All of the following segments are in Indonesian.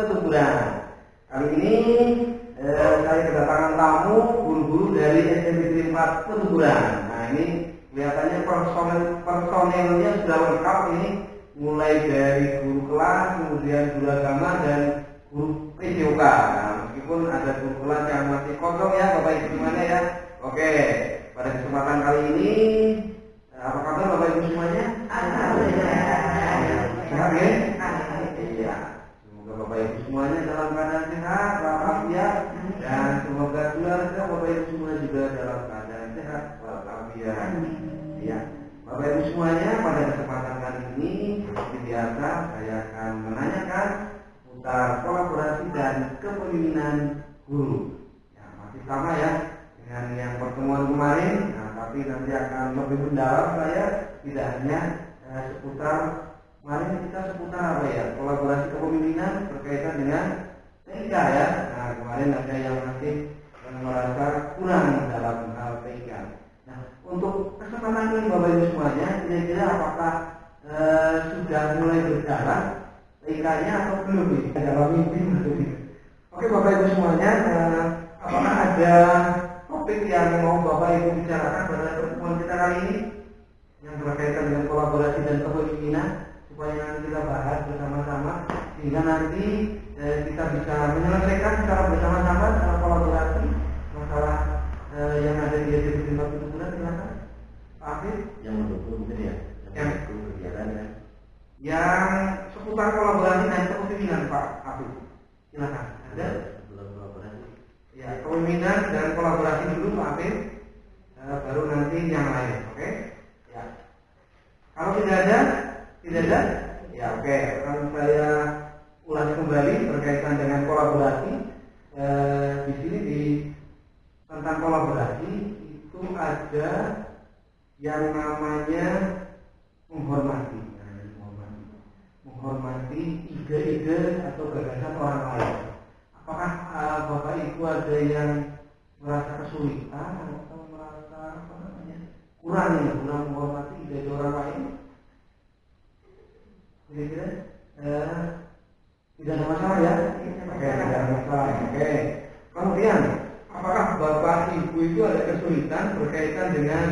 Petumburan. Kali ini saya kedatangan tamu guru-guru dari SMP 4 Petumburan. Nah ini kelihatannya personelnya sudah lengkap ini, mulai dari guru kelas, kemudian guru agama dan guru PJOK. Nah, meskipun ada guru kelas yang masih kosong ya Bapak Ibu semuanya ya. Oke, pada kesempatan kali ini apa kabar Bapak Ibu semuanya? Sehat ya? Iya. Semoga Bapak Ibu semuanya dalam keadaan sehat, walafiat, dan semoga keluarga Bapak Ibu semua juga dalam keadaan sehat, walafiat. Ya, Bapak Ibu semuanya, pada kesempatan kali ini seperti biasa saya akan menanyakan seputar kolaborasi dan kepemimpinan guru. Ya, masih sama ya dengan yang pertemuan kemarin. Nah, tapi nanti akan lebih mendalam saya, tidak hanya seputar kemarin kita seputar apa ya, kolaborasi kepemimpinan berkaitan dengan TIK ya. Nah, kemarin ada yang masih merasa kurang dalam hal TIK. Nah, untuk kesempatan ini Bapak Ibu semuanya, kira-kira apakah sudah mulai berjalan TIK-nya atau belum nih? Dalam mimpi maksudnya. Oke Bapak Ibu semuanya, apakah ada topik yang mau Bapak Ibu bicarakan pada pertemuan kita kali ini yang berkaitan dengan kolaborasi dan kepemimpinan, supaya nanti kita bahas bersama-sama sehingga nanti kita bisa menyelesaikan secara bersama-sama kolaborasi masalah yang ada di SMP 4 Petumburan. Silakan Pak Afif yang mendukung mungkin ya, yang mendukung kegiatan ya, yang seputar kolaborasi dan kepemimpinan Pak Afif. Silakan. Ada belum kolaborasi ya, kepemimpinan dan kolaborasi dulu Pak Afif, baru nanti yang lain. Oke ya, kalau tidak ada ya oke, akan saya ulas kembali berkaitan dengan kolaborasi. Di sini tentang kolaborasi itu ada yang namanya menghormati ide-ide atau gagasan orang lain. Apakah Bapak Ibu ada yang merasa kesulitan atau merasa kurang menghormati ide orang lain? Kira-kira tidak ada masalah ya? Oke, tidak ada masalah. Oke. Kemudian, apakah Bapak Ibu itu ada kesulitan berkaitan dengan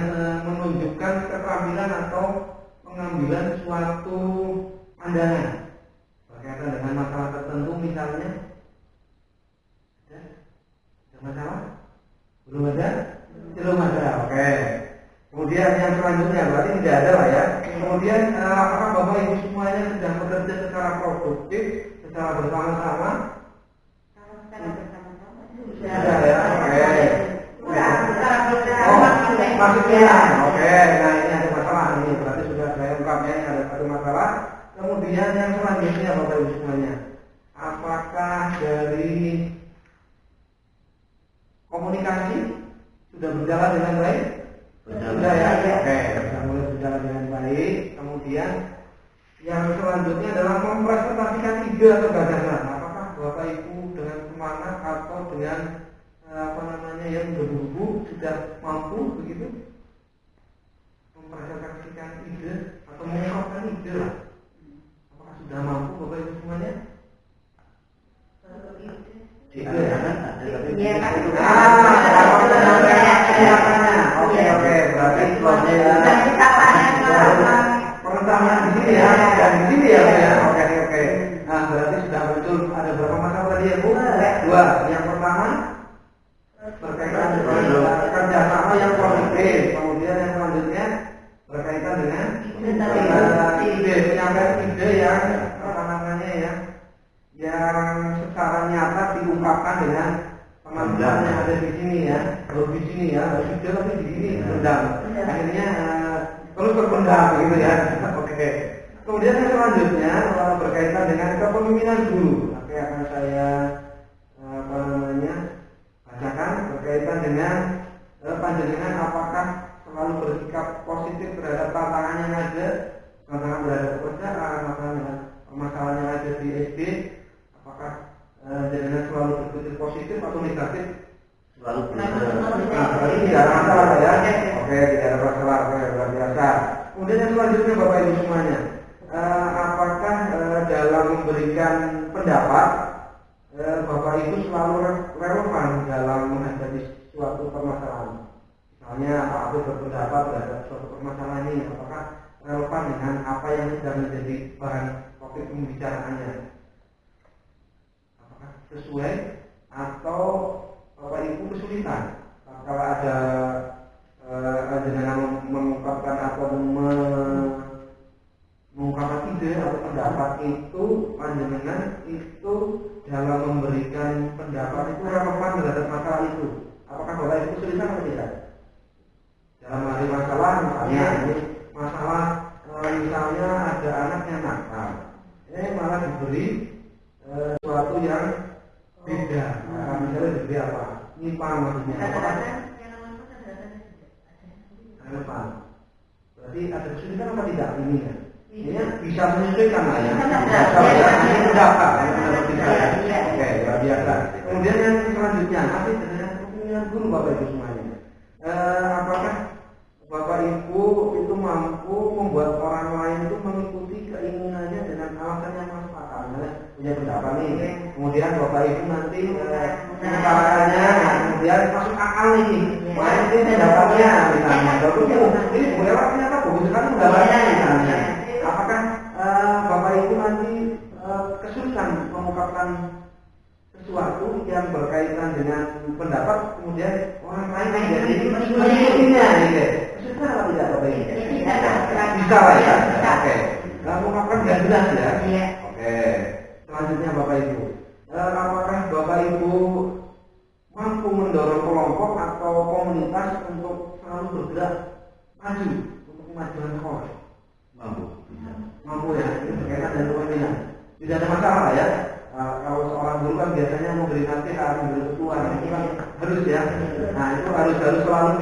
menunjukkan keterampilan atau pengambilan suatu pandangan berkaitan dengan masalah tertentu misalnya? Ada masalah? Belum ada? Belum ada. Oke. Kemudian yang selanjutnya berarti tidak ada lah ya. Kemudian apakah Bapak Ibu semuanya sedang bekerja secara produktif, secara bersama-sama? Sudah ya. Oke. Maksudnya. Oke. Nah ini ada masalah ini. Berarti sudah saya ungkapnya ini ada satu masalah. Kemudian yang selanjutnya Bapak Ibu semuanya, apakah dari komunikasi sudah berjalan dengan baik? Sudah ya, oke, sudah mulai berjalan dengan baik. Kemudian yang selanjutnya adalah mempresentasikan ide atau gagasan. Apakah Bapak Ibu dengan semangat atau dengan yang berbubu sudah mampu begitu mempresentasikan ide atau mengungkapkan ide lah? Apakah sudah mampu Bapak Ibu semuanya? Ide ya kan? Oke, berarti pertanyaan di sini ya, dan di sini ya. Oke. Nah, berarti sudah muncul ada berapa masalah tadi ya Bu? Dua. Yang pertama berkaitan dengan kerjasama yang positif. Kemudian yang selanjutnya berkaitan dengan ide, penyampaian ide yang yang secara nyata diungkapkan dengan teman-teman yang ada di sini ya, di sini ya, ide tapi di sini pendam. Akhirnya terus berpendam gitu ya. Oke. Kemudian yang selanjutnya berkaitan dengan kepemimpinan guru. Oke, akan saya bacakan berkaitan dengan panjenengan apakah selalu bersikap positif terhadap tantangan yang ada, tantangan berhadap pekerjaan, permasalahan yang ada di SD. Apakah jenengan selalu berpikir positif atau negatif? selalu Berarti tidak ada masalah ya? Oke, tidak ada masalah. Oke, luar biasa. Kemudian yang selanjutnya Bapak Ibu semuanya, apakah dalam memberikan pendapat Ibu selalu relevan dalam menghadapi suatu permasalahan. Misalnya Pak Abid berpendapat terhadap suatu permasalahan ini, apakah relevan dengan apa yang sedang menjadi bahan topik pembicaraannya? Apakah sesuai atau Bapak Ibu kesulitan kalau ada dengan mengungkapkan atau mengungkapkan ide atau pendapat itu, panjenengan itu dalam memberikan pendapat itu relevan terhadap masalah itu? Apakah Bapak Ibu kesulitan atau tidak? Dalam hari masalah misalnya ini masalah misalnya ada anak yang nakal, malah diberi sesuatu yang beda. Misalnya diberi apa? Nipah maksudnya. Apakah relevan? Berarti ada kesulitan apa tidak ini ya? Ini bisa menyesuaikan lah ya. Ini pendapat, oke, luar biasa. Kemudian yang selanjutnya masih dengan kepemimpinan guru Bapak Ibu semuanya. Apakah Bapak Ibu itu mampu membuat orang lain itu mengikuti keinginannya dengan alasan yang masuk akal? Misalnya punya pendapat nih, kemudian Bapak Ibu nanti mengutarakannya, kemudian masuk akal nih, main ini pendapatnya misalnya. Bagus ini Bu Ella ternyata bagus sekali pendapatnya misalnya. Apakah Bapak Ibu nanti kesulitan mengungkapkan sesuatu yang berkaitan dengan pendapat, kemudian orang lain menjadi mengikutinya, gitu? Kesulitan atau tidak Bapak Ibu? Bisa lah ya. Oke. Mengungkapkan dengan jelas ya. Oke. Selanjutnya Bapak Ibu, apakah Bapak Ibu mampu mendorong kelompok atau komunitas untuk selalu bergerak maju untuk kemajuan sekolah? Mampu ya, berkaitan dengan kepemimpinan. Tidak ada masalah ya. Kalau seorang guru kan biasanya memberi nasihat, memberi ketuan, itu kan harus ya. Nah itu harus selalu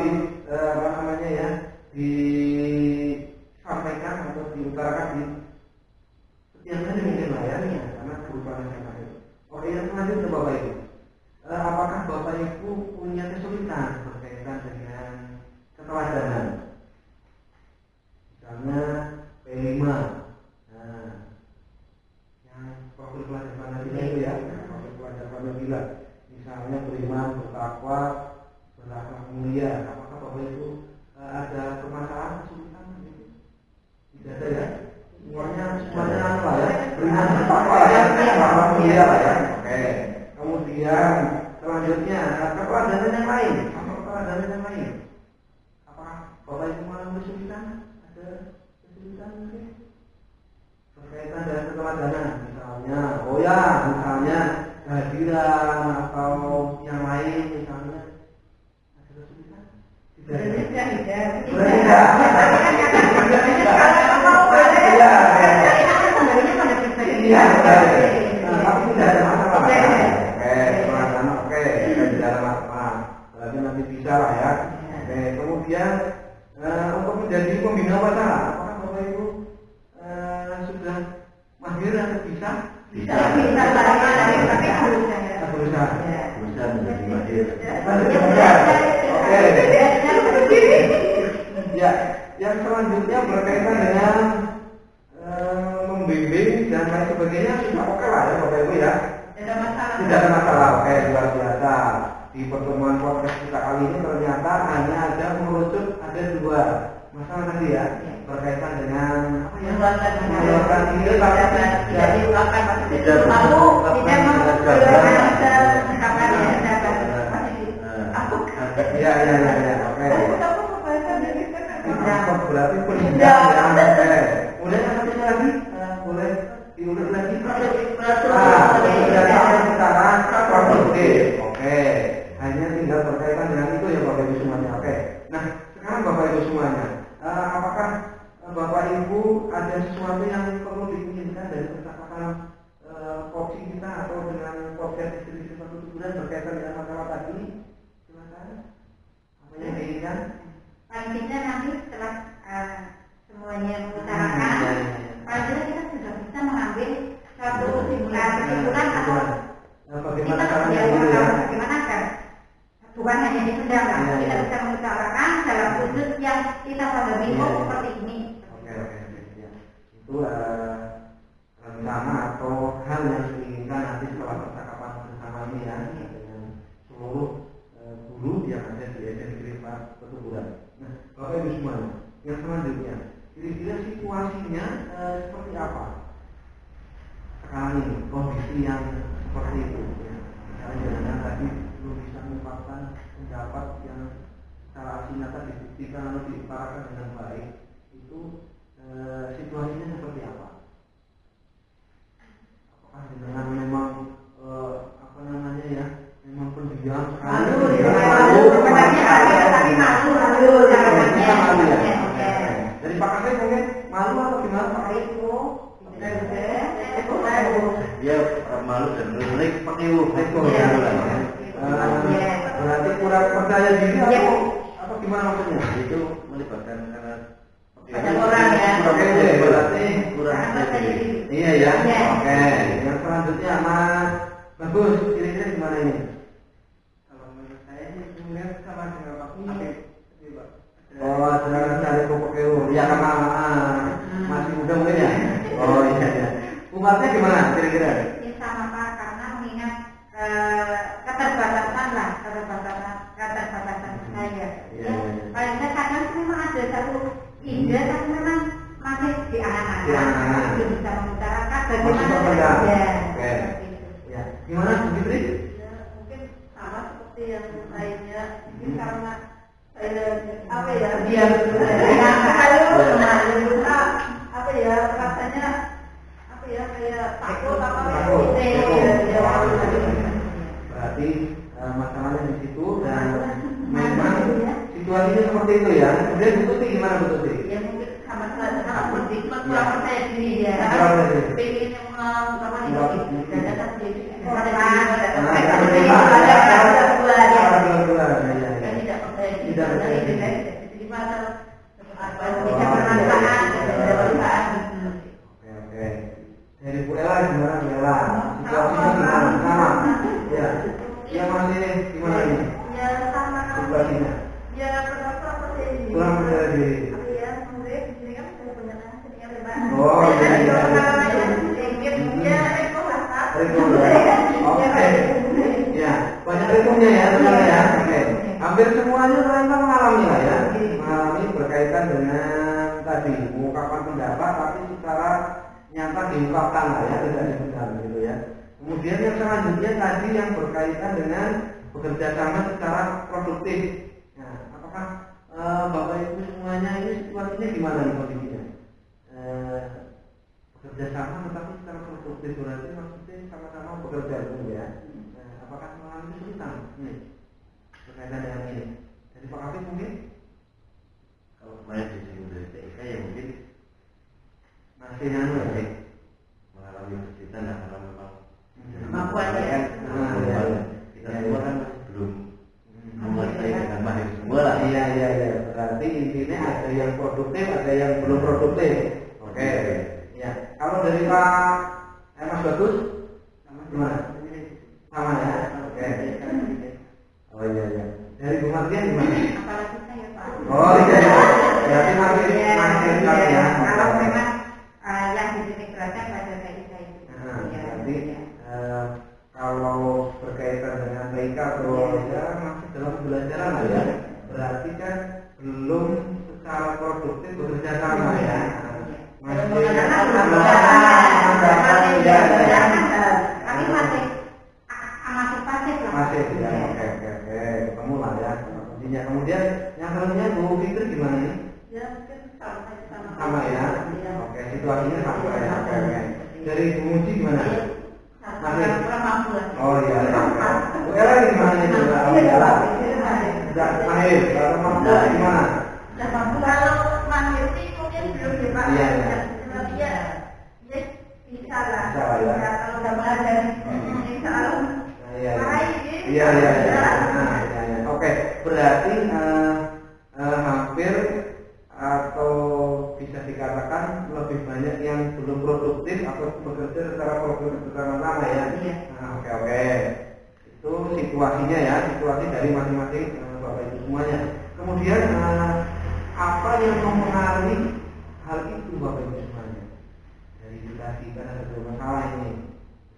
disampaikan atau diutarakan di setiap hari mungkin lah ya, karena kebutuhan yang lain. Oke, yang selanjutnya Bapak Ibu, apakah Bapak Ibu punya kesulitan berkaitan dengan keteladanan? Misalnya P5, yang profil pelajar Pancasila itu ya, profil pelajar Pancasila, misalnya beriman, bertakwa, berakhlak mulia. Apakah Bapak Ibu ada permasalahan kesulitan? Tidak ada ya. Semuanya apa ya? Beriman, bertakwa ya, berakhlak mulia lah ya. Oke. Kemudian selanjutnya keteladanan yang lain. Keteladanan yang lain. Apakah Bapak Ibu mengalami kesulitan? Ada kesulitan mungkin berkaitan dengan keteladanan, misalnya misalnya kehadiran atau yang lain, misalnya ada kesulitan? Tapi tidak ada masalah. Oke, tidak ada masalah. Berarti nanti bisa lah ya. Oke, kemudian untuk menjadi pembina upacara, apakah Bapak Ibu sudah mahir atau bisa? Bisa tapi berusaha menjadi mahir. Oke. Ya, yang selanjutnya berkaitan dengan membimbing dan lain sebagainya sudah oke lah ya Bapak Ibu ya. Tidak ada masalah. Oke, luar biasa. Di pertemuan podcast kita kali ini ternyata hanya ada mengerucut ada dua masalah tadi ya, berkaitan dengan mengeluarkan ide tapi tidak diungkapkan, tidak ya, oke. Berarti penindak ya, oke. Kemudian yang satunya lagi, boleh diulang lagi. Tidak sekarang produktif, oke. Hanya tinggal berkaitan dengan itu ya Bapak Ibu semuanya, oke. Nah, sekarang Bapak Ibu semuanya, apakah Bapak Ibu ada sesuatu yang perlu diinginkan dari percakapan kopi kita atau dengan podcast distribusi satu tujuan berkaitan dengan masalah tadi? Silakan. Apa yang diinginkan? Paling tidak nanti setelah semuanya mengutarakan, paling tidak kita sudah bisa mengambil satu kesimpulan atau bagaimana kita caranya dulu ya? Bagaimana kan? Bukan hanya dipendam, kita bisa mengutarakan dalam wujud yang kita pahami seperti ini. Oke. Ya. Itu rencana atau hal yang diinginkan nanti setelah percakapan bersama ini ya. selanjutnya, kira-kira situasinya seperti apa sekarang ini, kondisi yang seperti itu ya. Misalnya tadi belum bisa mengungkapkan pendapat yang secara nyata dibuktikan atau diutarakan dengan baik, itu situasinya seperti apa? Apakah dengan memang apa namanya ya, memang pendiam sekali? Malu ya. Dari Pak Kasih mungkin malu atau gimana Pak? Dia malu dan melik pakai berarti kurang percaya diri atau gimana maksudnya? itu melibatkan karena ada orang ya. Berarti kurang percaya diri. iya ya. Oke. Yang selanjutnya Mas Bagus, kira-kira gimana ini? Kalau menurut saya sih mungkin sama dengan Pak Kasih. Oh, sedang cari pokoknya ya karena masih muda mungkin ya. Oh iya ya. Umatnya gimana kira-kira? Ini sama Pak, karena mengingat keterbatasan saya. Iya. Paling tidak kadang memang ada satu ide, tapi memang masih di angan-angan, belum bisa mengutarakan bagaimana saja. Oke. Ya. Gimana Bu Fitri? Ya, mungkin sama seperti yang lainnya, mungkin karena apa ya, diam dulu apa ya, rasanya apa ya, kayak takut berarti masalahnya di situ dan memang situasinya seperti itu ya. Kemudian Bu Tuti gimana Bu Tuti? ya mungkin sama seperti kurang percaya diri ya, pengen apa ini dan sendiri tidak percaya diri jadi malah bisa bermanfaat. Oke. Dari Bu Ella gimana Bu Ella? Situasinya gimana? Sama. Ya. Ya masih gimana ini? Ya sama Situasinya. ya Kurang percaya diri. ya mungkin ini kan punya sedikit lebar. Oh iya. Oke. Ya, banyak rekomnya ya teman-teman ya. Oke. Hampir semuanya ternyata mengalami lah ya. Mengalami berkaitan dengan tadi mengungkapkan pendapat tapi secara nyata diungkapkan lah ya, tidak dipendam gitu ya. Kemudian yang selanjutnya tadi yang berkaitan dengan bekerja sama secara produktif. Nah, apakah Bapak Ibu semuanya ini situasinya gimana nih kondisinya? Bekerja sama tetapi secara produktif berarti maksudnya sama-sama bekerja dulu ya. Apakah mengalami kesulitan? Berkaitan dengan ini. Jadi Pak Kapit mungkin Kalau kemarin disinggung dari TIK ya mungkin masih anu ya. mengalami kesulitan lah karena memang Kemampuannya. kita semua kan masih belum menguasai dengan mahir semua lah. Iya. Berarti intinya ada yang produktif, ada yang belum produktif. Oke. Ya. Kalau dari Pak Mas Bagus, gimana? Sama ya. Oke. Oh iya. Dari Bu Martian gimana? Apalagi saya Pak. Oh iya. Berarti masih ya. Kalau memang yang dititik beratnya pada TIK itu. Berarti kalau berkaitan dengan TIK atau ya masih dalam pembelajaran lah ya. Berarti kan belum secara produktif bekerja sama ya. Masih pasif lah. Masih ya. Oke. Ketemu lah ya. Intinya kemudian yang selanjutnya Bu Fitri gimana nih? Ya mungkin Sama ya. Oke, situasinya sama ya. Oke. Dari Bu Muji gimana? Masih. Oh iya. Bu Ella gimana nih? Bu Ella. Sudah mahir. Kalau mampu gimana? Kalau mahir sih mungkin belum ya Pak. Iya. Ya bisa lah. Bisa lah ya. Kalau udah belajar, insya Allah. Iya. Oke, berarti hampir atau bisa dikatakan lebih banyak yang belum produktif atau bekerja secara produktif bersama-sama ya. Oke. Itu situasinya ya, situasi dari masing-masing Bapak Ibu semuanya. Kemudian apa yang mempengaruhi hal itu Bapak Ibu semuanya? Dari situasi kan ada dua masalah ini.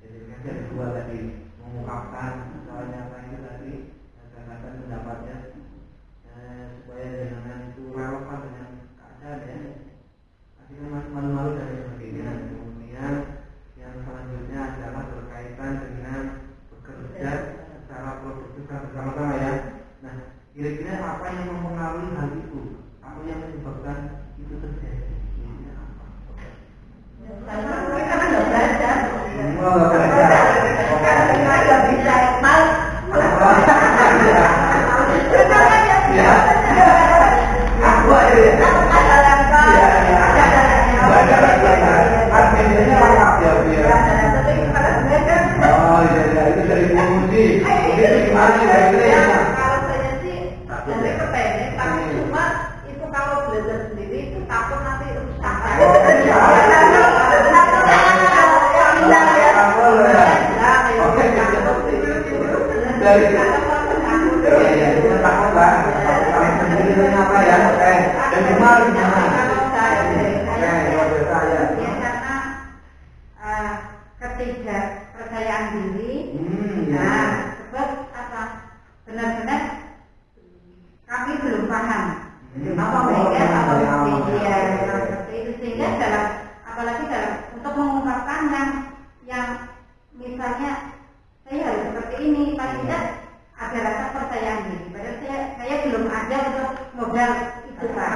Jadi ada dua tadi, mengungkapkan masalahnya apa itu tadi, gagasan pendapatnya supaya jangan itu relevan dengan keadaan ya. Itu gimana nih kira-kira ya? Kalau saya sih dari kepengen, tapi cuma itu kalau belajar sendiri itu takut nanti rusak. Dari itu takut lah. Kalau sendiri apa ya? Dan gimana? Ya karena ketidakpercayaan diri. Nah, sebab apa? Benar-benar kami belum paham apa mereka apa media seperti itu, sehingga dalam apalagi dalam untuk mengungkapkan yang misalnya saya harus seperti ini, paling tidak ada rasa percayaan diri. Padahal saya belum ada untuk modal itu Pak.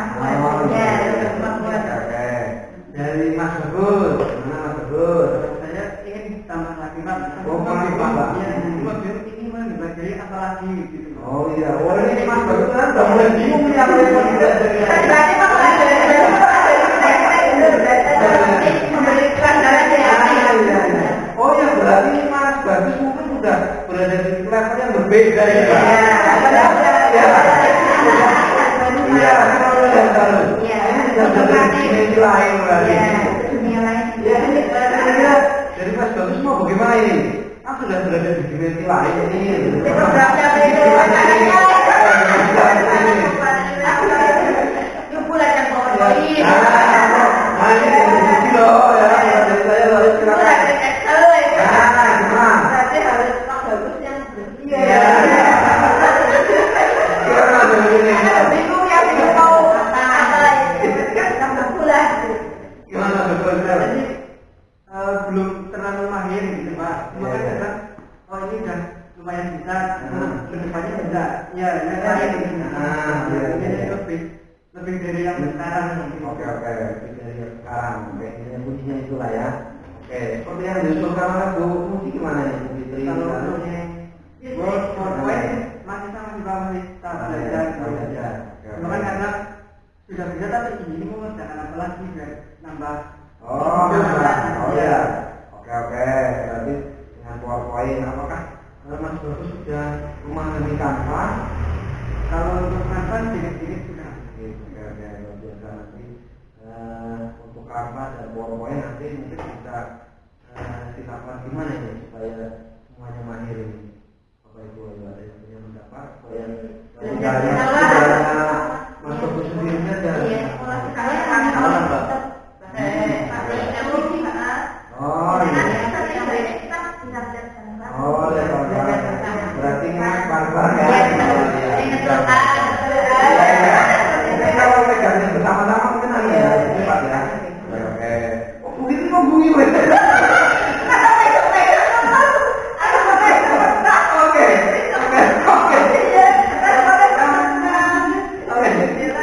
Dari Mas Bagus, mana Mas Bagus? Saya ingin tambah lagi Pak. Ini mau dibajari apa lagi gitu. Oh iya, ini Mas Bagus kan udah mulai bingung nih apa yang mau dibajari. Oh ya, berarti Mas Bagus mungkin sudah berada di level yang berbeda ya. Iya, kalau yang baru. Ini sudah berada di dimensi lain berarti. Jadi Mas Bagus mau bagaimana ini? Kan sudah berada di dimensi lain ini. Belum terlalu mahir gitu Pak. Cuma kan kadang, oh ini udah lumayan bisa, kedepannya bisa. Ya, yang lain gitu. Ini lebih dari yang sekarang. Oke, lebih dari yang sekarang. Oke, ini kuncinya itulah ya. Oke, seperti yang diusulkan oleh Bu Muji gimana nih Bu Fitri? Kalau untuknya poin masih sama di bawah kita belajar. Cuma kan karena sudah bisa tapi ini mau jangan apa lagi biar nambah. Oh ya. Oke. Berarti dengan PowerPoint apakah Mas Bagus sudah memahami Canva? Kalau untuk Canva sedikit sudah. Oke, luar biasa nanti untuk Canva dan PowerPoint nanti mungkin bisa dilakukan gimana ya supaya semuanya mahir ini. Bapak Ibu ada yang punya pendapat supaya Mas Bagus sendirinya dan berarti barbar ya. Kalau megangnya bersama-sama mungkin ya, cepat ya. Oke. Oh, begitu mau bunyi weh.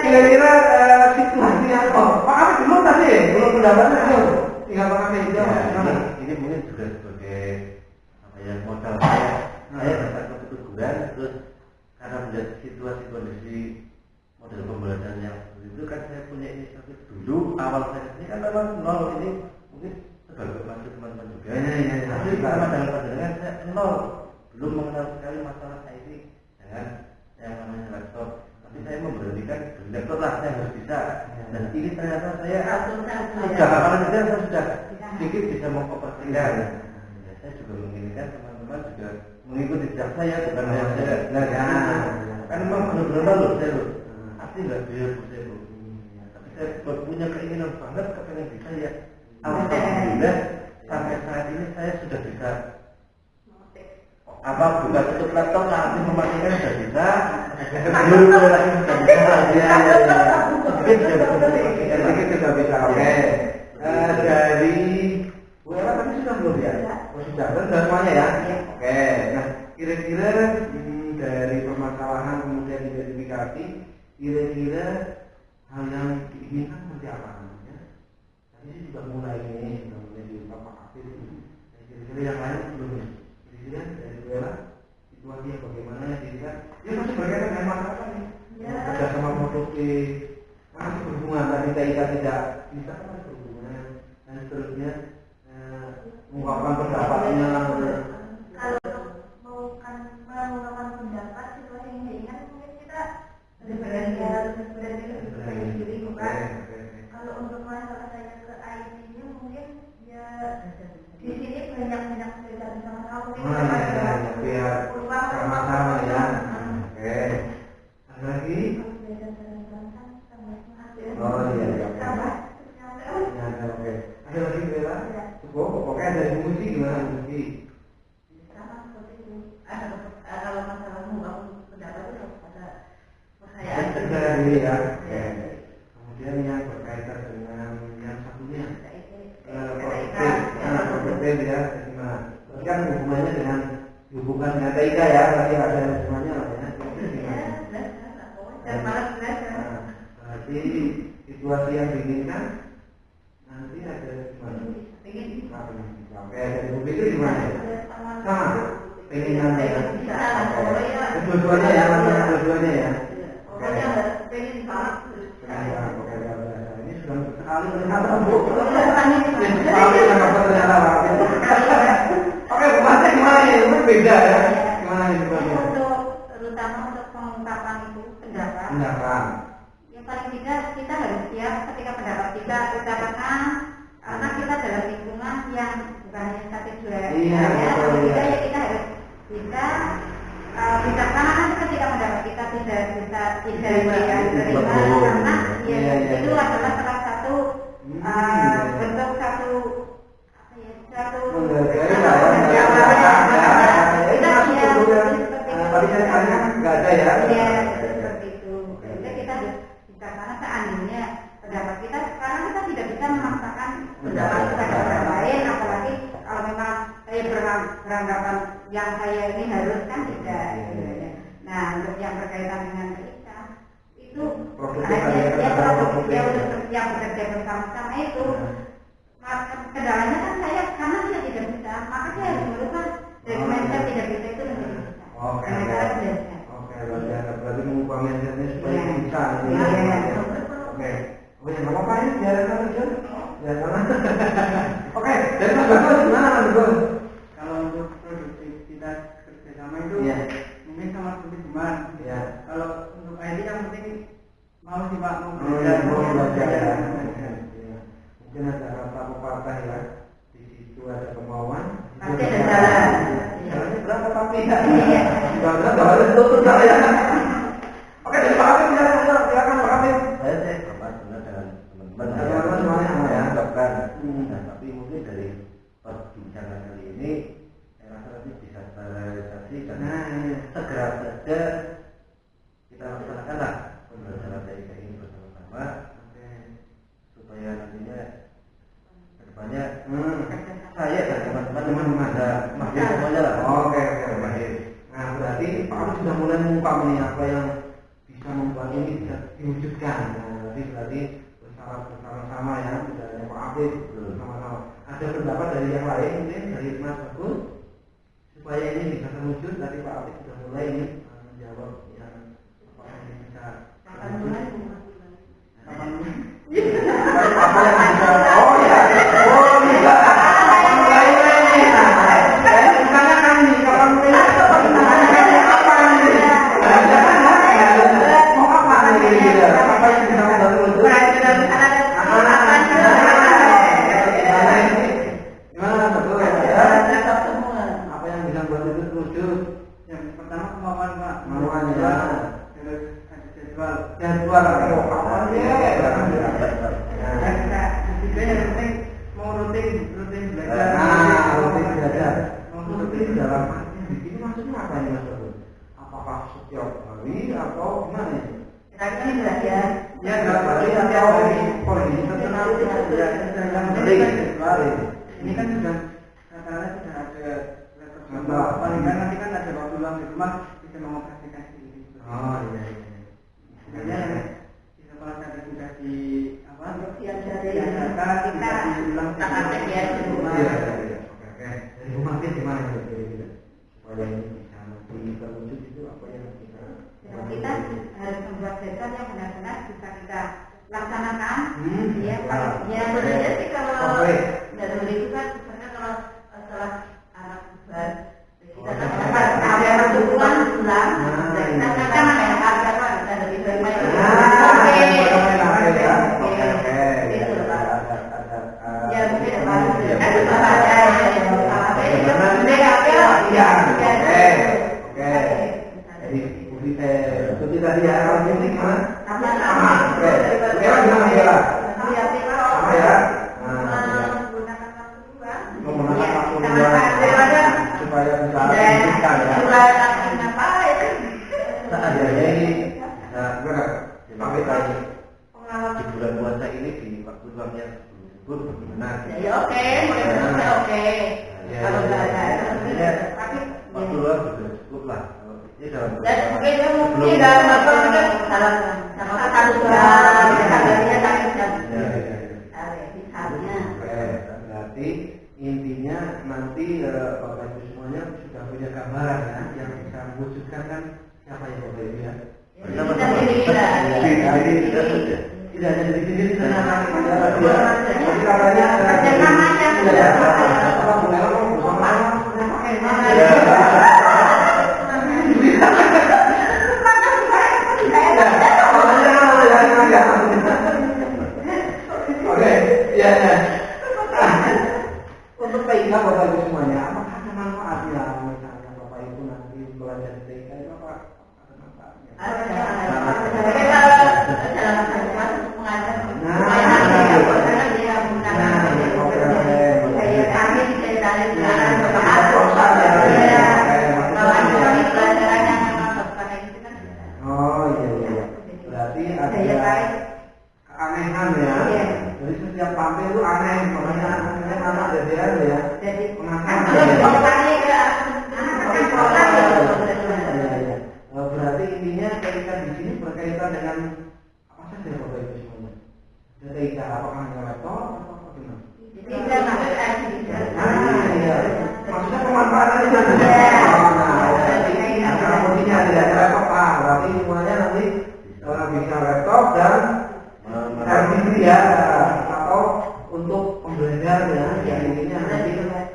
Kira-kira situasinya Pak Amin belum tadi, belum pendapatnya belum. Tinggal Pak Amin jawab. Ini mungkin juga sebagai modal saya dapat keteguran terus karena melihat situasi kondisi model pembelajaran yang itu kan saya punya inisiatif dulu awal saya ini kan memang nol ini mungkin sebagai masuk teman-teman juga tapi dalam pandangan saya nol belum mengenal sekali masalah IT dengan yang namanya laptop tapi saya memberanikan laptop lah saya harus bisa dan ini ternyata saya sudah hafalan juga saya sudah sedikit bisa mengoperasikan saya juga menginginkan teman-teman juga mengikuti jejak saya bukan hanya saya kan memang benar-benar loh saya loh pasti nggak biar saya loh tapi saya punya keinginan banget kepengen bisa ya alhamdulillah sampai saat ini saya sudah bisa buka tutup laptop nanti mematikan sudah bisa dulu lagi sudah bisa bisa oke dari Bu Ella tadi sudah belum ya? Sudah semuanya ya? Oke, nah kira-kira dari permasalahan kemudian identifikasi kira-kira hal yang diinginkan seperti apa namanya? Tadi juga mulai di Bapak Afif kira-kira yang lain belum ya? Kira-kira dari Bu Ella situasi yang bagaimana yang dilihat dia masih berkaitan dengan masalah nih kerja sama produktif masih berhubungan tadi kita tidak bisa kan berhubungan dan seterusnya mengungkapkan pendapatnya kalau mau kan Ya, di sini banyak cerita tentang kamu. Biar sama-sama ya. Oke. Ada lagi? Oh iya. Oke. Ada lagi Bella? Cukup. Pokoknya dari musik gimana musik? Kalau masalahmu kamu pendapat itu ada percayaan diri ya. Oke. Kemudian yang berkaitan dengan yang satunya positif ya, gimana? Berarti kan hubungannya dengan hubungan dengan TIK ya, berarti ada hubungannya lah ya. Berarti situasi yang diinginkan nanti ada gimana? Oke, dari publik itu gimana? Sama, pengen ya. Dua-duanya ya, dua-duanya ya. Pokoknya pengen banget. Ini sudah sekali ternyata Bu. Sekali ternyata. Oke, bahasnya gimana ya? Itu beda ya. Gimana ini bahasnya? Terutama untuk pengungkapan itu pendapat. Yang paling tidak kita harus siap ketika pendapat kita katakan karena kita dalam lingkungan yang bukan hanya satu dua Iya, ya kita harus bisa bijaksana nanti ketika pendapat kita tidak diterima karena itu adalah salah satu bentuk satu nggak ada ya. Seperti itu. Jadi kita harus bijaksana seandainya pendapat kita sekarang kita tidak bisa memaksakan pendapat kepada orang lain, apalagi kalau memang saya beranggapan yang saya ini harus kan tidak. Nah untuk yang berkaitan dengan kita itu hanya dia untuk yang bekerja bersama-sama itu kendalanya kan saya karena saya tidak bisa maka saya harus merubah dari mindset tidak bisa itu menjadi bisa. Oke, berarti mengubah mindsetnya supaya bisa. Oke, nggak apa-apa ini biarkan aja. Oke, dari Mas Bagus gimana Mas Bagus? Kalau untuk produktivitas kerjasama itu mungkin sama seperti Buman. Kalau untuk IT yang penting mau sih Pak mau belajar. Mungkin ada kata pepatah ya, di situ ada kemauan, pasti ada jalan. Jalannya berapa tapi nggak harus tutup ya. Oke, dari Pak Hamid silakan Pak Hamid. Saya berpakat dengan teman-teman semuanya menganggapkan. Nah, tapi mungkin dari perbincangan kali ini saya rasa nanti bisa terrealisasi dan segera saja kita laksanakanlah pembelajaran TIK ini bersama-sama supaya nantinya kedepannya saya dan teman-teman ada makin semuanya lah. Oke. Nah berarti Pak Hamid sudah mulai mengungkap nih apa yang bisa membuat ini bisa diwujudkan. Nah berarti bersama-sama ya, tidak hanya Pak Hamid bersama-sama. Ada pendapat dari yang lain mungkin dari Mas Bagus supaya ini bisa terwujud. Tadi Pak Hamid sudah mulai ini menjawab yang apa yang bisa terwujud. Apa yang bisa? Oh ya, bisa. Misalnya kami kalau mulai apa ini? Mau apa nih? Apa yang bisa membantu? Gimana betul? Apa yang bisa membantu itu terwujud? Yang pertama kemauan Pak. Kemauan ya. Terus ada jadwal apa ya? Ketiga yang penting mau rutin belajar. Rutin belajar. Rutin dalam arti di sini maksudnya apa ini Mas Bagus? Apakah setiap hari atau gimana ini? Kira-kira belajar. Ya dalam hari atau kondisi tertentu yang penting. Ini kan sudah rata-rata sudah ada laptop. Paling kan nanti kan ada waktu luang di rumah bisa mengoperasikan sendiri. Oh iya. Sebenarnya bisa kalau tadi sudah di apa? Diajari kita diulang praktek ya di rumah. Oke. Dari rumah gimana kira-kira? Supaya ini bisa lebih terwujud itu apa yang kita harus membuat data yang benar-benar bisa kita laksanakan. Ya, ya sebenarnya sih kalau dari itu kan sebenarnya kalau setelah anak besar kita ada pertumbuhan bulan kita akan ada apa kita lebih banyak. Ya mungkin Ya oke, mulai selesai oke. Kalau nggak ada, tapi waktu luar juga cukup lah. Ini dalam dan mungkin dia mungkin dalam apa kan dalam sama satu jam, kadarnya satu jam. Misalnya. Berarti intinya nanti Bapak Ibu semuanya sudah punya gambaran ya, yang bisa mewujudkan kan siapa ya Bapak Ibu ya? Tidak hanya diri sendiri ternyata jadi katanya apa boleh bersama oke, ya. Untuk TIK Bapak Ibu semuanya, apakah ada manfaatnya misalnya Bapak Ibu nanti belajar di TIK itu apa ada manfaatnya? Oh iya. Berarti ada keanehan ya. Jadi setiap tampil itu aneh, makanya anak jadi ya. Berarti intinya ketika di sini berkaitan dengan apa saja Bapak Ibu semuanya. Ketika apakah hanya laptop atau apa gimana? Iya. Maksudnya pemanfaatannya kemudiannya tidak ada laptop berarti semuanya nanti bisa laptop dan TV ya atau untuk pembelajar ya yang intinya nanti tidak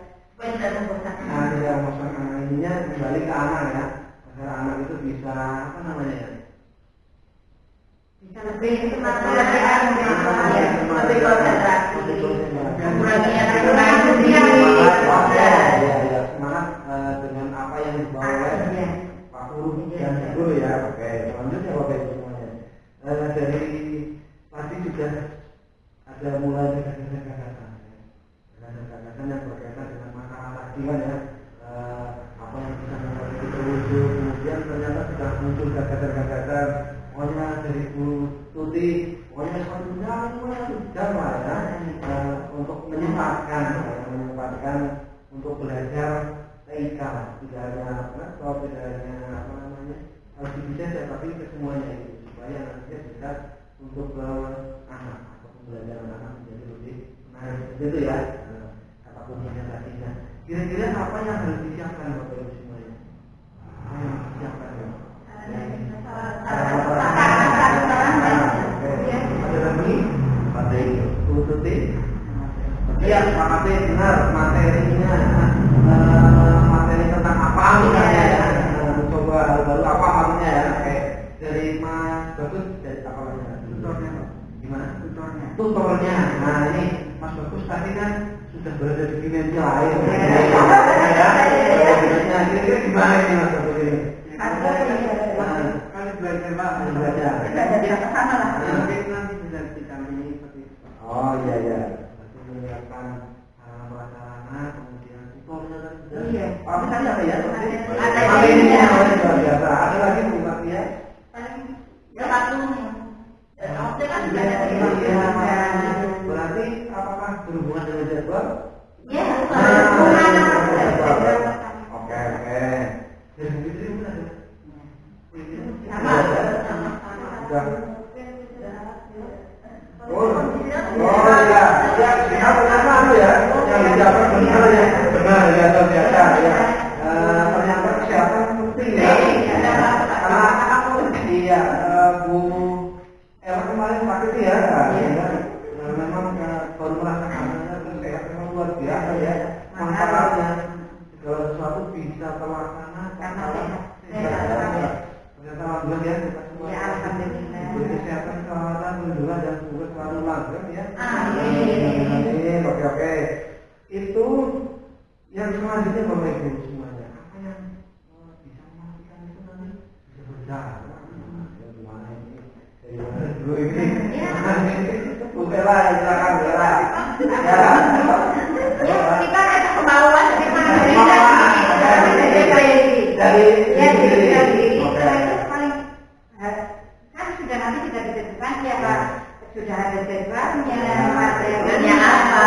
maksud anaknya kembali ke anak ya agar anak itu bisa apa namanya ya bisa lebih semangat dengan apa yang dibawa oleh Pak Guru dan Guru ya. Oke, selanjutnya Bapak Ibu semuanya dari tadi sudah ada mulai gagasan yang berkaitan dengan masalah tadi kan ya apa yang bisa membuat itu terwujud, kemudian ternyata sudah muncul gagasan pokoknya dari Bu Tuti pokoknya satu jam lah ya untuk menyempatkan untuk belajar TIK tidak hanya laptop, tidak hanya apa namanya LCD saja tapi ke semuanya itu supaya nanti bisa untuk anak atau pembelajaran anak menjadi lebih menarik gitu ya kata kuncinya tadi. Kira-kira apa yang harus disiapkan Bapak Ibu semuanya? Apa yang harus disiapkan ya? Ada lagi materi tututi. Iya, Pak Ate benar materinya materi tentang apa misalnya ya? Coba baru apa maksudnya ya? Oke, dari Mas Bagus dari apa namanya? Tutornya, gimana? Tutornya. Nah ini Mas Bagus tadi kan sudah berada di dimensi lain. Ya, kira-kira gimana ini Mas Bagus ini? Kali belajar Pak, Belajar. Sama lah. Nanti bisa didampingi seperti itu. Oh iya. Berarti menyiapkan sarana kemudian tutornya dan Iya. Tapi tadi apa ya? Ada ini luar biasa. Ada lagi Bu ya? Berarti apakah berhubungan dengan jadwal? Ya, Oke. Jadi begitu benar ya? Oh iya, kita ternyata ya, yang dijabat benar ya ternyata ya. Ternyata kesehatan penting ya. Karena iya Bu Ella kemarin sakit ya, memang baru merasakan kesehatan memang luar biasa ya. Manfaatnya segala sesuatu bisa terlaksana karena ternyata alhamdulillah ya kita semua diberi kesehatan, keselamatan, perlindungan dan semoga selalu langgeng ya. Amin. Oke. Itu yang selanjutnya Bapak Ibu semuanya. Apa yang bisa memastikan itu nanti bisa berjalan? Gimana ini? Dari mana dulu ini? Bu Bella, silakan Bella. Ya, kita ada kemauan dari kan sudah nanti kita ditentukan siapa sudah ada jadwalnya, materialnya apa.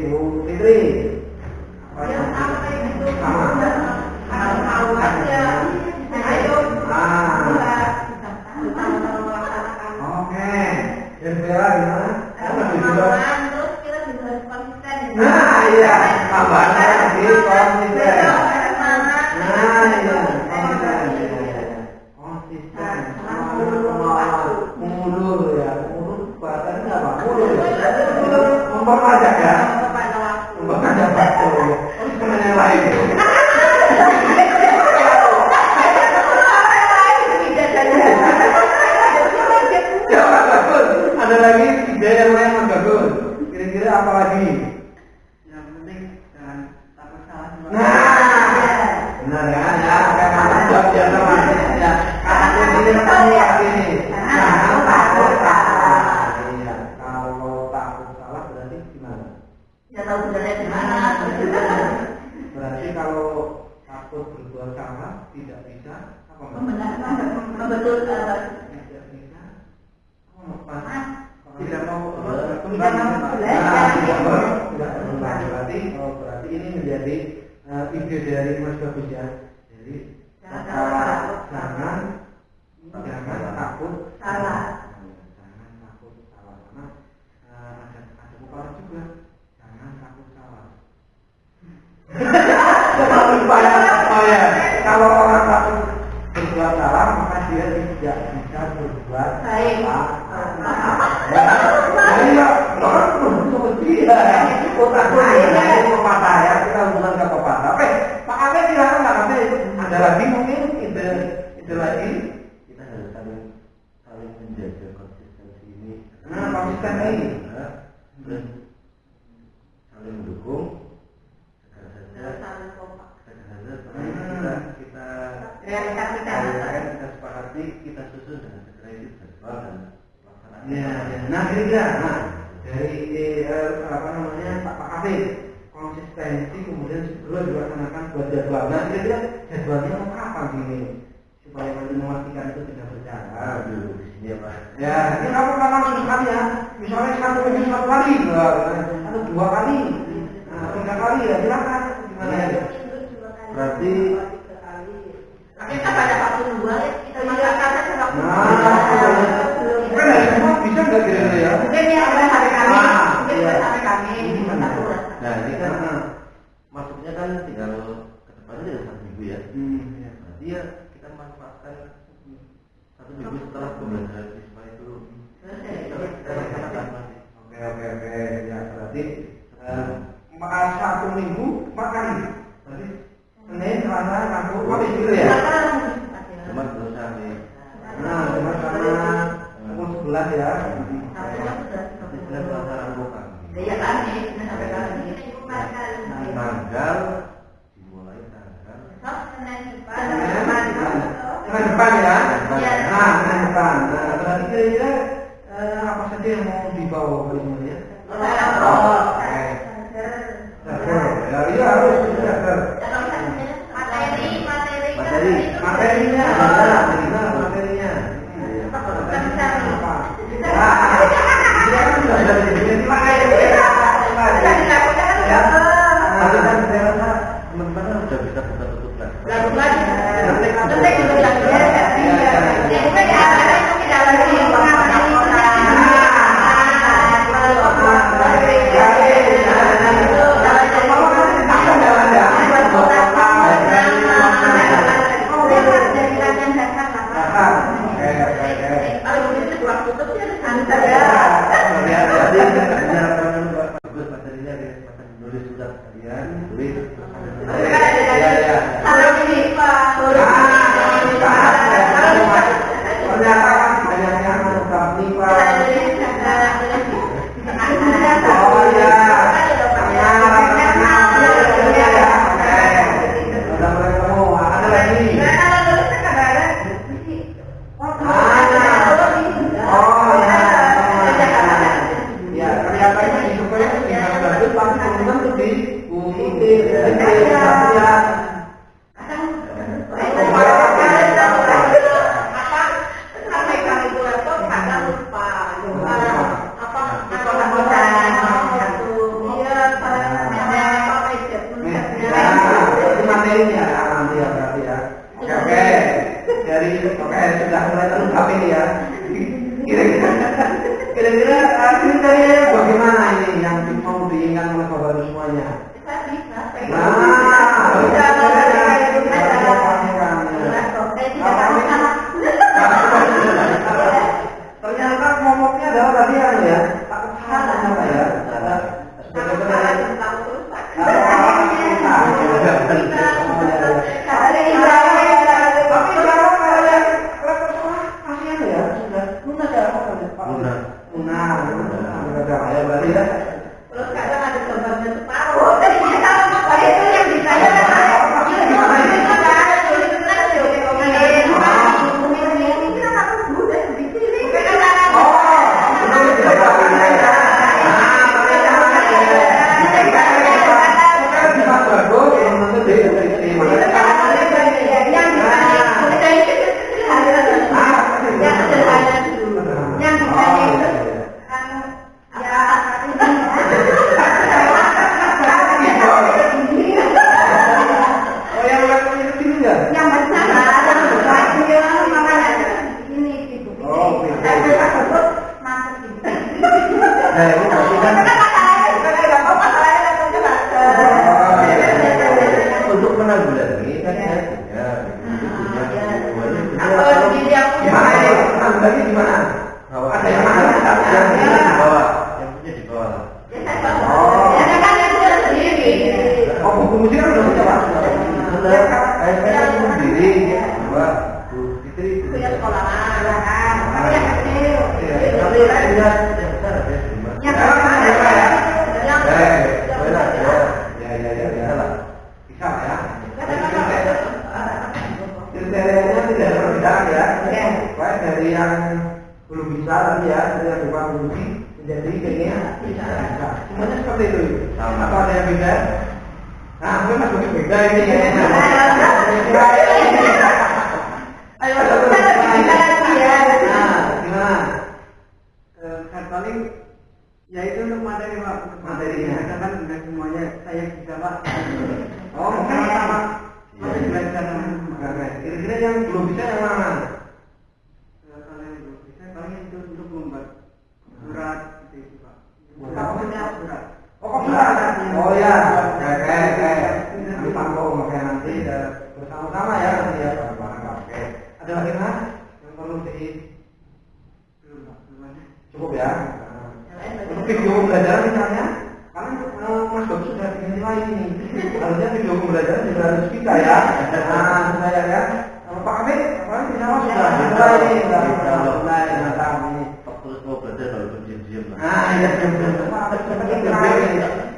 Bu Fitri. Ya sama kayak gitu. Sama. Tahu aja. Ayo. Oke. Dan Bella gimana? Kemauan terus kita juga harus konsisten. Nah, iya. Tambahnya lagi konsisten. Nah, iya. Konsisten. Mundur ya. Mundur bahasanya apa? Mundur. Memperpanjang ya. Memperpanjang waktu. Terus kemana yang lain? Ya, bagus. Ada lagi ide yang lain yang bagus. Kira-kira apa lagi? Yang penting jangan takut salah. Benar kan? Ya, karena jawab biasa mas. Ya, karena ini ketemu lagi nih. Jangan takut salah. Iya, kalau takut salah berarti gimana? Ya tahu benernya gimana. Berarti kalau takut berbuat salah tidak bisa apa? Membenarkan, membetulkan. Tidak bisa. Apa? Tidak mau Tidak mau Tidak berulang. Berarti ini menjadi ide dari Mas Bagus ya. Jadi jangan takut salah. Jangan takut salah karena ada pepatah juga. Jangan takut salah. Jangan lupa ya. Oh ya, kalau orang takut berbuat salah maka dia tidak bisa berbuat Baik. Iya, orang terus dia. Takut ini pepatah ya. Kita hubungan ke pepatah. Oke, Pak Abe silakan Pak Abe. Ada lagi mungkin ide lagi. Kita harus saling menjaga konsistensi ini. Nah, konsisten ini. Terus saling mendukung. Segera saja kita sepakati, kita susun dengan segera itu jadwal dan pelaksanaan. Ya. Nah, kira-kira dari Pak Abe konsistensi kemudian segera dilaksanakan buat jadwal. Nah, kira-kira jadwalnya mau kapan gini supaya nanti memastikan itu tidak berjalan. Dulu di sini ya Pak. Ya, ini kamu kan langsung sekali ya. Misalnya satu minggu 1 kali, atau 2 kali, 3 kali ya silakan. Gimana ya? Berarti Kita pada waktu dua kita masakan waktu. Mungkin dari semua bisa nggak kira-kira ya? Mungkin ya ada hari kami, mungkin sampai kami. nah ini kan masuknya kan tinggal ke depannya tinggal 1 minggu ya. Berarti ya kita manfaatkan 1 minggu setelah pembelajaran siswa itu. Kita laksanakan masih. Oke, ya berarti 1 minggu makan. Berarti Senin, Selasa, Rabu, Kamis gitu ya? Cuma berusaha nih. Nah, cuma karena pukul 11 ya. Senin, Selasa, Rabu, Kamis. Iya kami, sampai kami. Tanggal dimulai tanggal Dengan depan ya? Iya. Nah, dengan depan. Nah, berarti kira-kira apa saja yang mau dibawa paling ya? Ya, iya harus belajar. Materinya apa? Materinya. Dia kan sudah dari sini lain. Ya. Tapi kan saya rasa teman-teman udah bisa buka tutup lagi. Bagus materinya nulis surat kalian, tulis. Ternyata kan banyak yang menganggap nipa. Oh ya. Udah mulai ketemu. Ada lagi. Oh ya. Ya, kelihatannya di supaya tinggal bagus tapi kemudian tuh di bumi ya. saya lengkap ini ya. Kira-kira kriterianya bagaimana ini yang mau diinginkan oleh Bapak Ibu semuanya? Ternyata momoknya adalah tadi ya, takut salah apa ya? Terus kadang ada gambarnya separuh. Itu yang ditanyakan. Untuk menanggulangi kan ya lagi gimana? Ada yang mana? yang di bawah, yang punya di bawah. Oh, buku musik kan udah punya Pak? Benar, saya sendiri dua Bu Fitri Punya sekolahan, tapi yang kecil. tapi punya yang besar ada di rumah. Yang besar ya. Bisa ya. Kriterianya tidak berbeda ya. Baik dari yang belum bisa tadi ya, dari yang bukan fungsi menjadi kayaknya bisa. Semuanya seperti itu. Atau ada yang beda? Nah, mungkin Mas Budi beda ini ya. Ayo Mas Budi. Nah, gimana? Kan paling ya itu untuk materi Pak, untuk Materinya. kan dengan semuanya saya bisa Pak. Oh, mungkin sama. Masih belajar Kira-kira yang belum bisa yang mana? kalau yang belum bisa paling itu untuk membuat surat gitu Pak. Surat. Oh, surat. Oh ya, kayak nanti panggung kayak nanti bersama-sama ya nanti ya bareng-bareng. Oke. Ada lagi Mas yang perlu di Belum Pak, belum ada. cukup ya? Untuk video pembelajaran misalnya, karena Mas Bob sudah dinilai ini. Harusnya video pembelajaran juga harus bisa ya. Nah, supaya ya. Kalau Pak Amir, apa bisa Mas sudah dinilai ini, sudah mulai datang ini. Terus mau belajar kalau berdiam-diam lah. Ah, iya.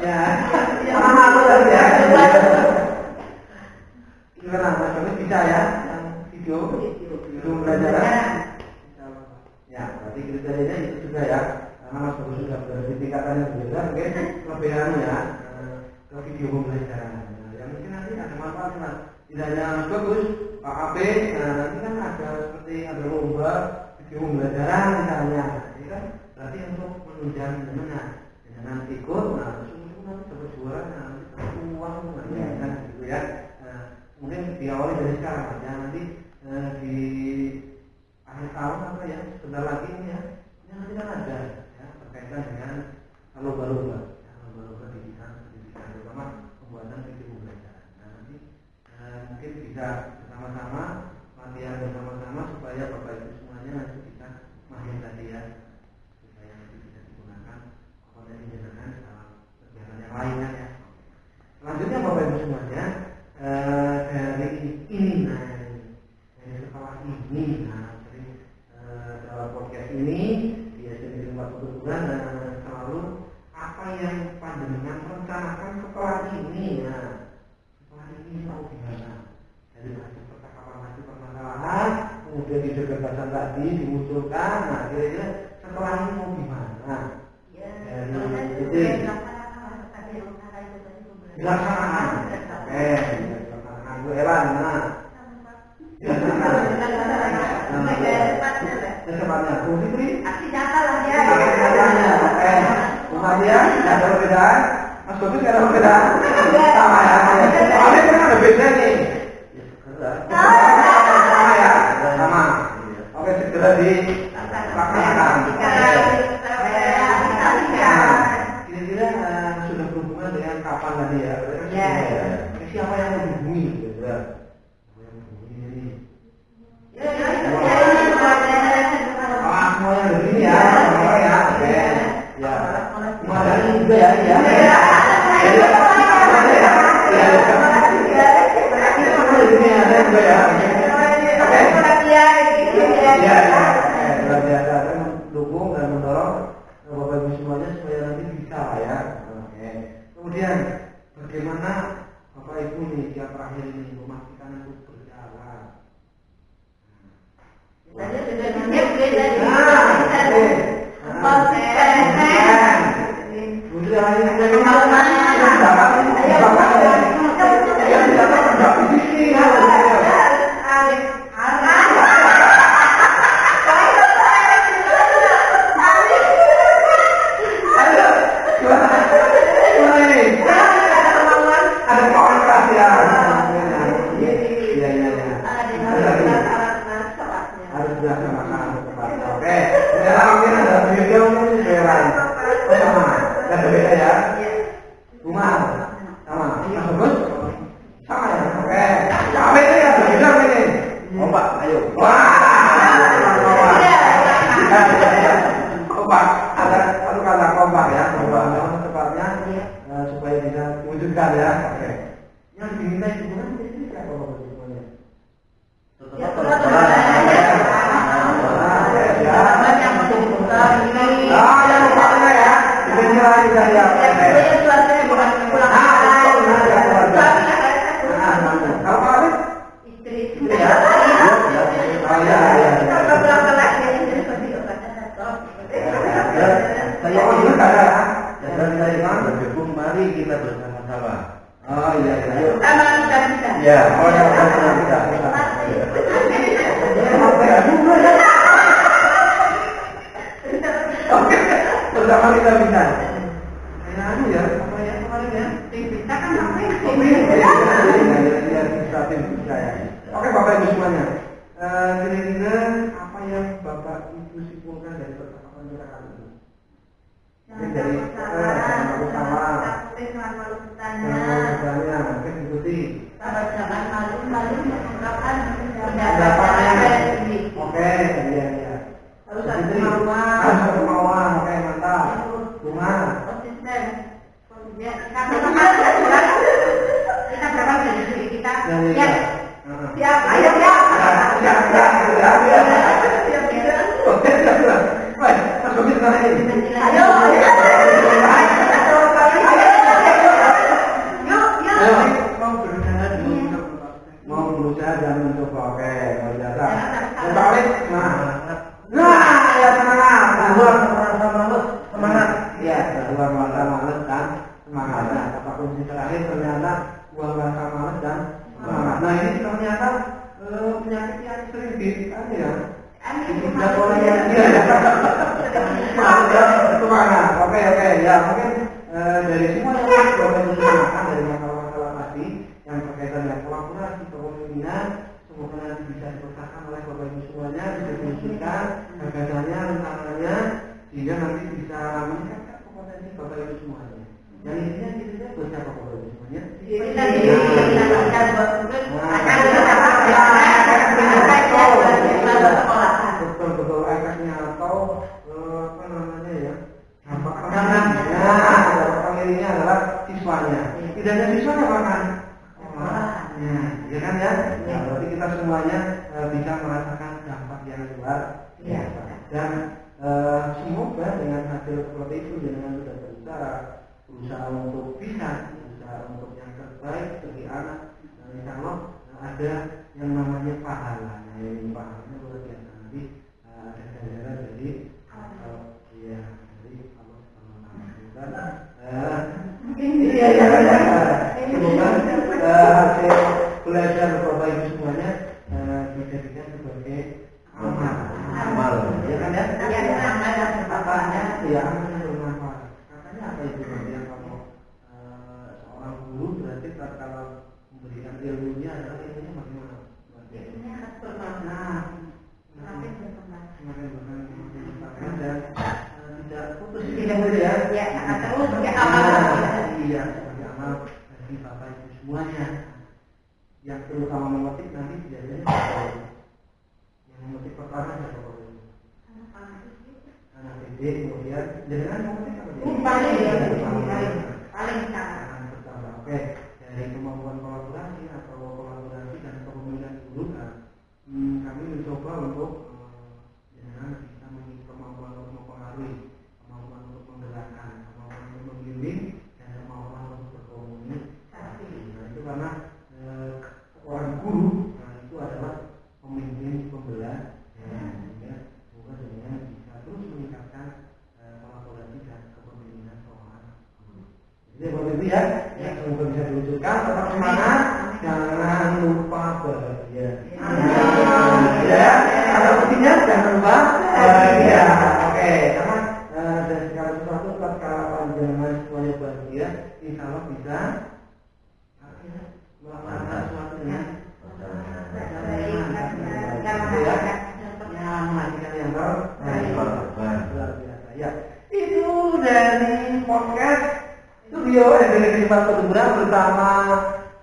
Ya. Sama aku tadi ya. Gimana Mas Bob bisa ya? Yang video pembelajaran. Ya, berarti kriterianya itu juga ya. Karena Mas Bagus sudah berada di tingkatan yang berbeda, mungkin lebih ya ke video pembelajaran. Nah, yang mungkin nanti ada manfaat Mas. Tidak hanya Mas Bagus, Pak AB, nah nanti kan ada seperti ada lomba video pembelajaran misalnya. Ini kan berarti untuk menunjang mana dengan ikut, nah terus nanti dapat juara, nah nanti dapat uang, kan gitu ya. Nah, mungkin diawali dari sekarang Mas ya, nanti di akhir tahun apa ya, sebentar lagi ini ya, ini nanti kan ada ya berkaitan dengan lomba-lomba pendidikan terutama pembuatan video pembelajaran. Nah nanti mungkin bisa bersama-sama latihan bersama-sama supaya Bapak Ibu semuanya nanti bisa mahir tadi ya, supaya nanti bisa digunakan kompetensi jenengan dalam kegiatan yang lainnya ya. Selanjutnya Bapak Ibu semuanya dari ini dari sekolah ini, dalam podcast ini di SMP 40 bulan selalu apa yang panjenengan rencanakan setelah ini ya, setelah ini mau gimana dari hasil percakapan hasil permasalahan kemudian ide gagasan tadi dimunculkan, nah kira-kira setelah ini mau gimana dilaksanakan dilaksanakan Bu Elan secepatnya Bu Fitri Aksi nyata lah ya. Bu Nadia nggak ada perbedaan, Mas Bagus nggak ada perbedaan, sama ya. Tapi kan ada beda nih. Sama ya, sama. Oke, dilaksanakan. Kira-kira sudah berhubungan dengan kapan tadi ya? Siapa yang menghubungi? Semua yang begini ya, oke. Ya, semua dari juga ya. Luar biasa, saya mendukung dan mendorong Bapak Ibu semuanya supaya nanti bisa lah ya. Oke. Kemudian bagaimana Bapak Ibu nih yang terakhir ini memastikan itu berjalan. Supaya bisa wujudkan ya. Oke. Yang diminta itu kan jadi apa Bapak semuanya? Mari kita bersama-sama. Oh iya. Ya, Oke, bersama kita bisa. Ya, apa ya kemarin ya? Kita kan sampai bisa ya. Oke Bapak Ibu semuanya. Kira-kira apa yang Bapak Ibu simpulkan dari percakapan kita kali ini? Dari jangan malu-malu mengungkapkan pendapatnya. Oke, iya. Harus ada kemauan. Harus ada kemauan. Oke, mantap. Bunga. Konsisten. Kita berapa dari diri kita? Ya. Siap. Ayo siap. Ayo. Mau berusaha dan mencoba. Oke, luar biasa. Ya semangat. Ya, buang rasa males dan semangat. Nah, kata kunci terakhir ternyata buang rasa males dan semangat. Nah, ini ternyata penyakit yang sering dialami ya. Tidak boleh semangat. Oke, ya mungkin dari semua yang boleh disemangatkan dari masalah-masalah tadi yang berkaitan dengan kolaborasi kepemimpinan, semoga nanti bisa dipecahkan oleh Bapak Ibu semuanya, bisa diwujudkan gagasannya, rencananya, sehingga nanti bisa meningkatkan kompetensi Bapak Ibu semuanya. Yang intinya kita buat siapa Bapak Ibu semuanya? Betul efeknya atau apa namanya ya? Dampak ini adalah siswanya. Tidak ada siswanya bahkan. Ya kan ya? Nah, berarti kita semuanya bisa merasakan dampak yang luar biasa. Dan semoga dengan hasil seperti itu, dengan sudah berusaha untuk untuk yang terbaik bagi anak, dan insya Allah ada yang namanya pahala. Nah, ini pahalanya luar biasa. Nanti ada ganjaran dari dari Allah SWT. Semoga hasil belajar Bapak Ibu semuanya dijadikan sebagai amal. Ya kan ya? Katanya bermanfaat. Katanya apa itu yang kalau seorang guru berarti kalau memberikan ilmunya adalah ilmunya bagaimana? Ilmunya harus bermanfaat. semakin berkembang dan tidak putus Tidak gitu ya. Ya, sangat terus sebagai amal. Iya, sebagai amal bagi Bapak Ibu semuanya. Yang terutama memetik nanti biasanya yang memetik pertama siapa Bapak Ibu? Anak didik, kemudian jangan memetik apa dia? Paling ya, paling pertama. Oke, dari kemampuan kolaborasi atau kolaborasi dan kepemimpinan guru, kami mencoba untuk jangan bisa memiliki kemampuan untuk mempengaruhi, kemampuan untuk menggerakkan, kemampuan untuk membimbing, dan kemampuan untuk berkomunikasi. Nah itu karena seorang guru, itu adalah pemimpin pembelajaran. Semoga dengan bisa terus meningkatkan kolaborasi dan kepemimpinan seorang guru. Jadi Bapak Ibu ya, semoga bisa diwujudkan. Tetap semangat, jangan lupa bahagia. Ya, kalau buktinya jangan lupa bahagia. Oke, karena dari segala sesuatu kalau panjangan semuanya bahagia, insya Allah bisa melakukan sesuatu dengan menghasilkan yang luar biasa. Ya, itu dari podcast studio Negeri 4 Petuburan bersama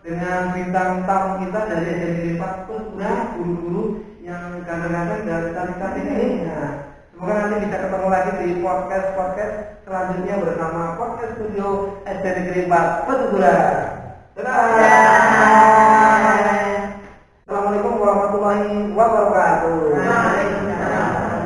dengan bintang tamu kita dari Negeri 4 Petuburan, guru-guru yang ganteng-ganteng dari cantik-cantik ini. Nah, semoga nanti bisa ketemu lagi di podcast selanjutnya bersama podcast studio SD Negeri 4 Petuburan. Dadah. Assalamualaikum warahmatullahi wabarakatuh.